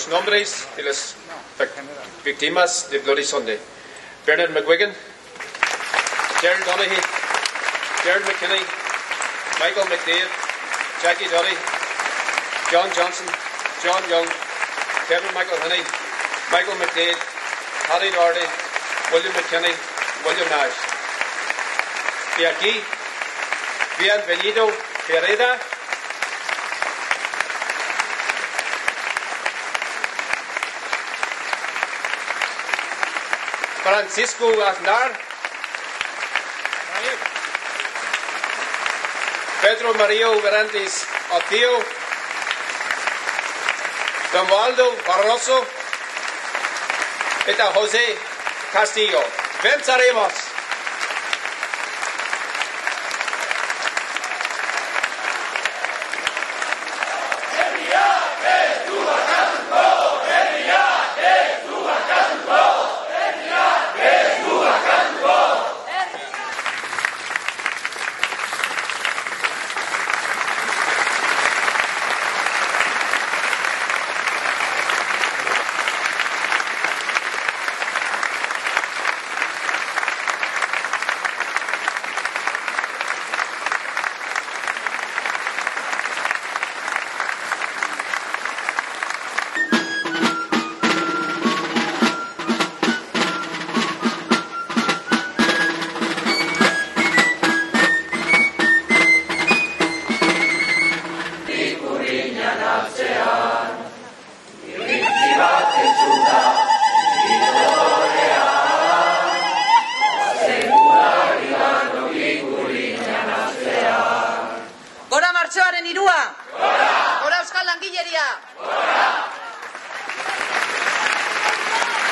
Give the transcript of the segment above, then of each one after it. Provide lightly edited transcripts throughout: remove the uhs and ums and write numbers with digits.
los nombres de las víctimas de Bloody Sunday. Bernard McGuigan, Gerald Donaghy, Gerald McKinney, Michael McDade, Jackie Duddy, John Johnson, John Young, Kevin McElhinney, Michael McDade, Paddy Doherty, William McKinney, William Nash. Y aquí, bienvenido Ferreira, Francisco Aznar, Pedro Mario Verantes Otío, Don Waldo Barroso y José Castillo. Venceremos.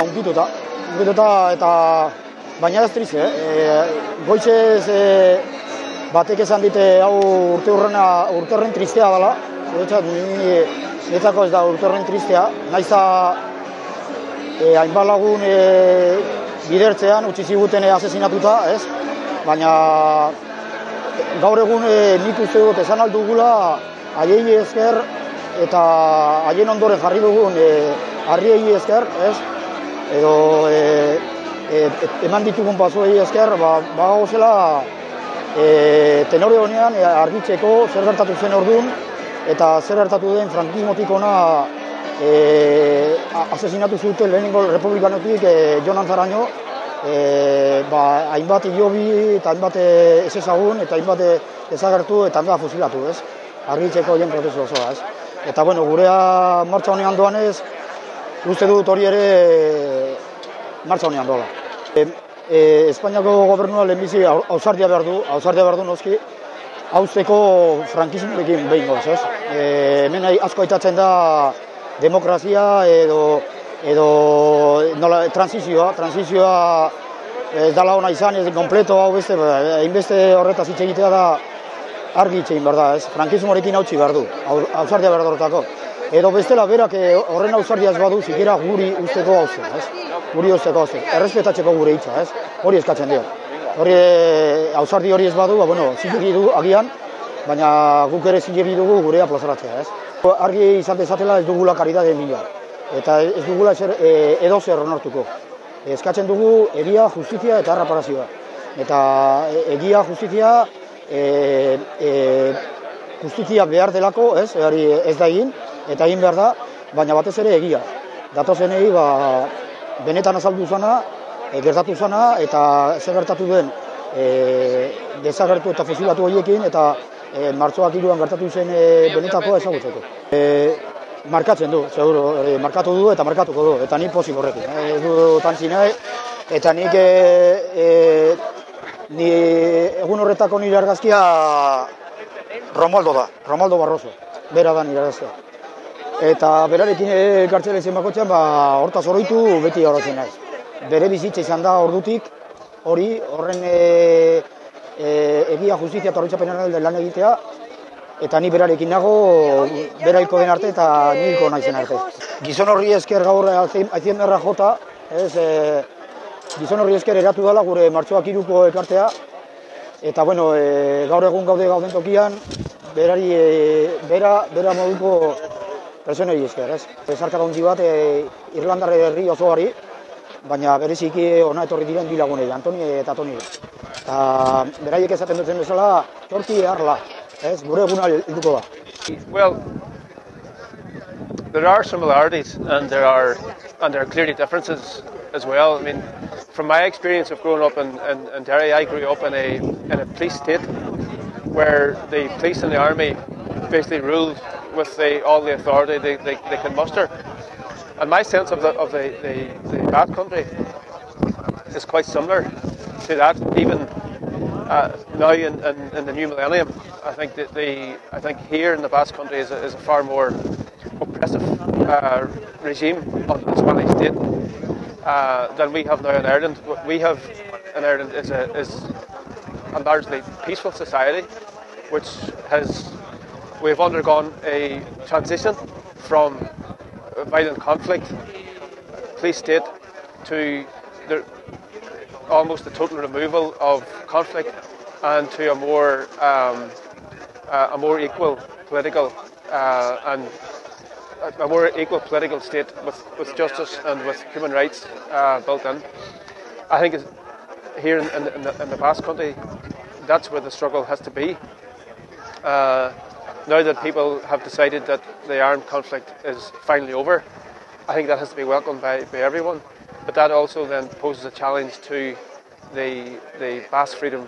Ungituta eta baina ez trize, goizez batek esan dite hau urte tristea dela, niretzako ez da urte tristea, nahiza hainbat lagun bidertzean utzi ziguten asesinatuta, ez? Baina gaur egun nik uste dut esan aldugula haiei esker eta haien ondoren jarri dugun harriei esker, ez? Edo eman ditugun pasoei esker, bagozela tenore honean argitzeko zer gertatu zen orduan eta zer gertatu den frankismotik ona asesinatu zuten lehenengo republikanotik Jonan Zaraino, hainbat hilobi eta hainbat ez ezagun eta hainbat ezagertu eta hainbat fusilatu, ez? Argitzeko hien prozesu osoa, ez? Eta bueno, gurea martxa honean doanez, uste dut hori ere martxa honean doala. Espainiako gobernua lehenbizi ausardia behar du noski, hauzteko frankismoekin behingoz, ez? Hemen asko aitatzen da demokrazia edo transizioa ez dala ona izan, ez kompleto hau beste, hainbeste horretaz hitz egitea da argi hitz egin behar da, ez? Frankismoarekin hautsi behar du, ausardia behar horretako. Edo bestela berak horren ausardia ez badu, zikera guri usteko hauzen, ez? Guri usteko hauzen, errespetatzeko gure hitza, ez? Hori eskatzen dio. Hori ausardi hori ez badu, zilegi du agian, baina guk ere zilegi dugu gurea plazaratzea, ez? Argi izan dezatela ez dugula karidade mila, eta ez dugula edo zer onartuko. Eskatzen dugu egia, justizia eta erreparazioa. Eta egia, justizia behar delako, ez? Ez da egin, eta egin behar da, baina batez ere egia. Datozenei benetan azaldu zana, gertatu zana, eta zer gertatu den desagertu eta fusilatu horiekin, eta martxoak 3an gertatu zen benetakoa ezagutzeko. Markatzen du, seguro, markatu du eta markatuko du, eta nik pozik horrekin. Ez du tantzi nahi, eta nik egun horretako nire argazkia Romualdo Barroso, bera da nire argazkia. Eta berarekin kartzela izan bakotxean, hortaz oroitu beti horretzen naiz. Bere bizitza izan da ordutik, horren egia, justizia eta horretxapenaren lan egitea, eta ni berarekin nago, bera hilko den arte eta ni hilko naizen arte. Gizon horri esker gaur aizien derra jota, gizon horri esker eratu dela gure martxoak 3ko elkartea, eta bueno, gaur egun gauden tokian, bera moduko presionoi esker, ez? Zarkada handi bat Irlandar herri osoari, baina bereziki ona etorri diren bi lagunei, Antoni eta Toni. Eta beraiek esaten duten bezala, txorti harla, ez? Gure eguna helduko da. Well, there are similarities and there are clearly differences as well. I mean, from my experience of growing up in Derry, I grew up in a police state where the police and the army basically ruled with all the authority they can muster. And my sense of the Basque Country is quite similar to that. Even now in the new millennium, I think here in the Basque Country is a far more oppressive regime of the Spanish state than we have now in Ireland. What we have in Ireland is a largely peaceful society, which we've undergone a transition from violent conflict, police state, to almost the total removal of conflict, and to a more equal political and a more equal political state with justice and with human rights built in. I think here in the Basque Country, that's where the struggle has to be. Now that people have decided that the armed conflict is finally over, I think that has to be welcomed by everyone. But that also then poses a challenge to the Basque freedom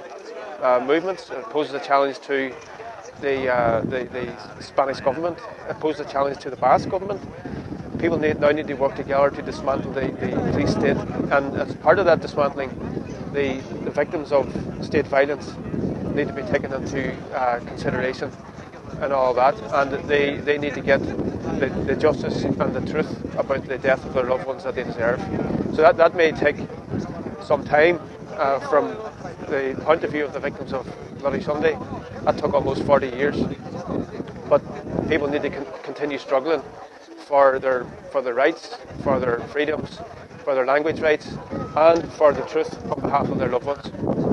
movement. It poses a challenge to the Spanish government. It poses a challenge to the Basque government. People now need to work together to dismantle the police state, and as part of that dismantling, the victims of state violence need to be taken into consideration and all that, and they need to get the justice and the truth about the death of their loved ones that they deserve. So that may take some time from the point of view of the victims of Bloody Sunday. That took almost 40 years, but people need to continue struggling for their rights, for their freedoms, for their language rights, and for the truth on behalf of their loved ones.